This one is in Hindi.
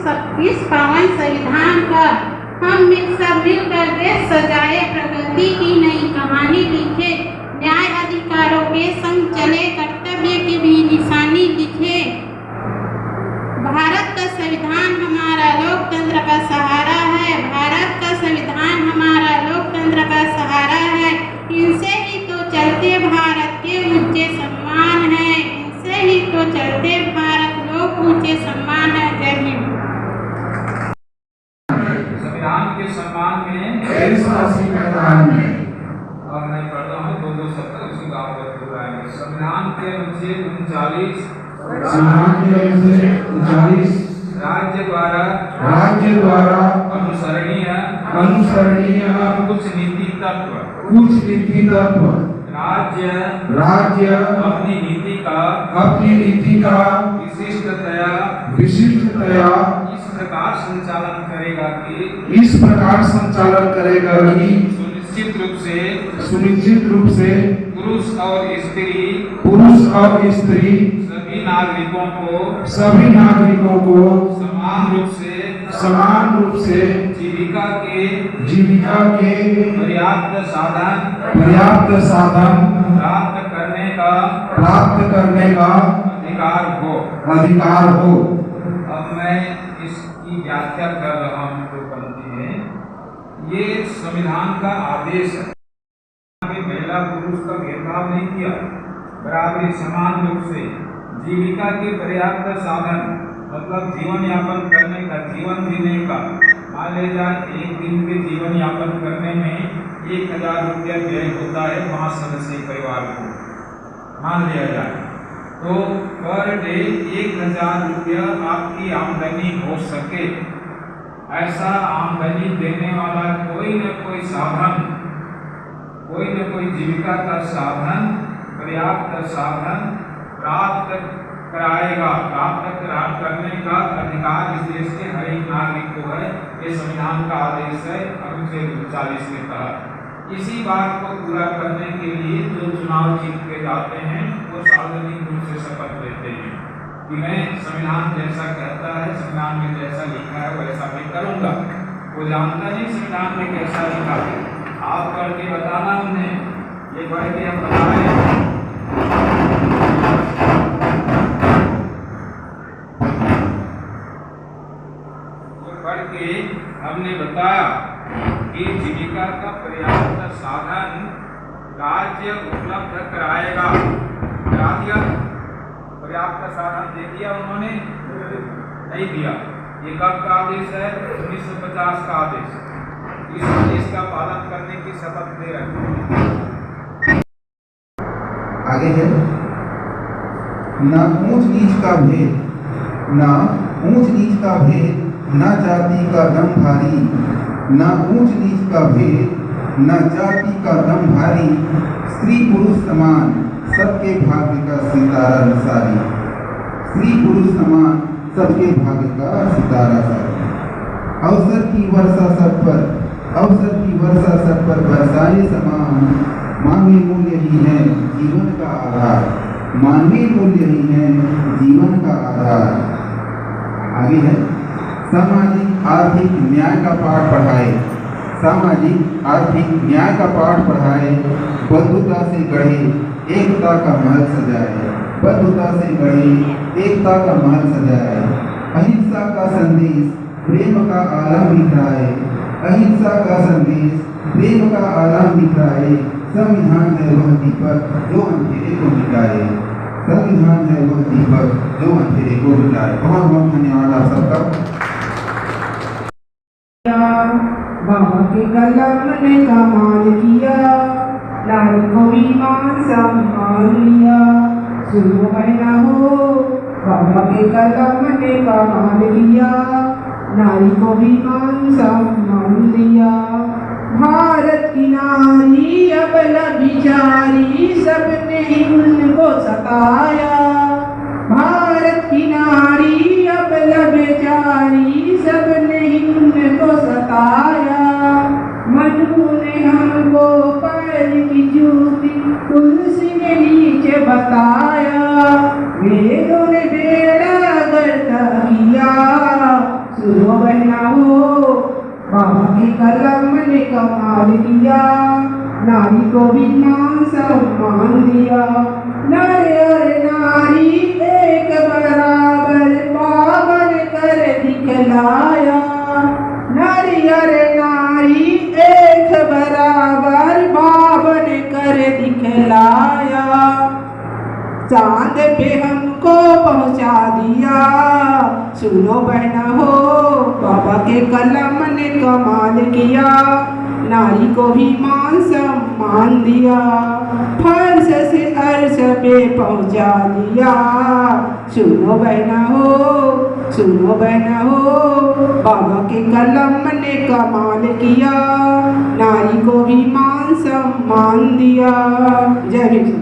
इस पावन संविधान का हम सब मिलकर देश सजाए, प्रगति की नई कहानी लिखे, न्याय अधिकारों के संग चले, कर्तव्य की भी निशानी लिखे। भारत का संविधान हमारा लोकतंत्र का सहारा है, भारत का संविधान हमारा लोकतंत्र का सहारा है। इनसे ही तो चलते भारत के ऊंचे सम्मान है, इनसे ही तो चलते भारत लोग ऊंचे सम्मान है। जय हिंद। संविधान के सम्मान में और मैं पढ़ता हूँ दो शब्द उसी का संविधान के अनुच्छेद 39 राज्य द्वारा अनुसरणीय कुछ नीति तत्व राज्य अपनी नीति का विशिष्टतया इस प्रकार संचालन करेगा कि सुनिश्चित रूप से पुरुष और स्त्री सभी नागरिकों को समान रूप से जीविका के पर्याप्त साधन प्राप्त करने का अधिकार हो। अब मैं इसकी व्याख्या कर रहा हूँ। जो पंक्ति है ये संविधान का आदेश है। महिला पुरुष का भेदभाव नहीं किया, बराबरी समान रूप से जीविका के पर्याप्त साधन मतलब जीवन यापन करने का, जीवन जीने का। मान ले जाए एक दिन के जीवन यापन करने में 1000 रुपया व्यय होता है 5 सदस्यीय परिवार को, मान लिया जाए तो पर डे 1000 रुपया आपकी आमदनी हो सके, ऐसा आमदनी देने वाला कोई न कोई साधन, कोई न कोई जीविका का साधन, पर्याप्त साधन प्राप्त करने का अधिकार इस देश के हर एक नागरिक को है। ये संविधान का आदेश है अनुच्छेद 39 के तहत। इसी बात को पूरा करने के लिए जो चुनाव जीत के जाते हैं वो सार्वजनिक रूप से शपथ लेते हैं कि मैं संविधान जैसा कहता है, संविधान में जैसा लिखा है वैसा मैं करूंगा। वो जानता नहीं संविधान में कैसा लिखा है, आप पढ़ के बताना उन्हें, ये पढ़ के हम बताएं। पढ़ के हमने बताया कि जीविका का पर्याप्त साधन राज्य उपलब्ध कराएगा। क्या दिया? पर्याप्त साधन दे दिया उन्होंने? नहीं दिया। ये कब का आदेश है? 1950 का आदेश। इस आदेश का पालन करने की शपथ दे रहे हैं। आगे है न ऊंच नीच का भेद, न ऊंच नीच का भेद, न जाति का दम भारी, न ऊंच नीच का भेद, न जाति का दम भारी, स्त्री पुरुष समान सबके भाग्य का सितारा सारी, स्त्री पुरुष समान सबके भाग्य का सितारा सारी। अवसर की वर्षा सब पर बरसाए समान, मानवीय मूल्य ही है जीवन का आधार, मानवीय मूल्य ही है जीवन का आधार। आगे है सामाजिक आर्थिक न्याय का पाठ पढ़ाए, सामाजिक आर्थिक न्याय का पाठ पढ़ाए, बंधुता से गढ़े एकता का महल सजाए, बंधुता से गढ़े एकता का महल सजाए, अहिंसा का संदेश प्रेम का आलम बिखराए, अहिंसा का संदेश प्रेम का आलम बिखराए, संविधान है वह दीपक जो अंधेरे को मिटाए, संविधान है वह दीपक जो अंधेरे को मिटाए। बहुत बहुत धन्यवाद आप सबका। बाबा के कलम ने कमाल किया, नारी को ईमान संभाल लिया, सुनो है ना हो। बाबा के कलम ने कमाल किया, नारी को ईमान संभाल लिया। भारत की नारी अबला बिचारी सबने ही उनको सताया, भारत की नारी अबला बेचारी सबने ही उनको सताया। मनु ने हमको पैर की जूती तुलसी ने नीचे बताया, वेदों ने बेड़ा गर्द किया, की कलम ने कमाल किया, नारी को भी मान सम्मान दिया। नारी और नारी एक बराबर पावन कर दिखलाया, नारी और नारी एक बराबर पावन कर दिखलाया। चांद पे हमको पहुंचा दिया, सुनो बहना हो बाबा के कलम ने कमाल किया, नारी को भी मान सम्मान दिया। फर्श से अर्श पे पहुंचा दिया, सुनो बहना हो बाबा के कलम ने कमाल किया, नारी को भी मान सम्मान दिया। जय हिंद।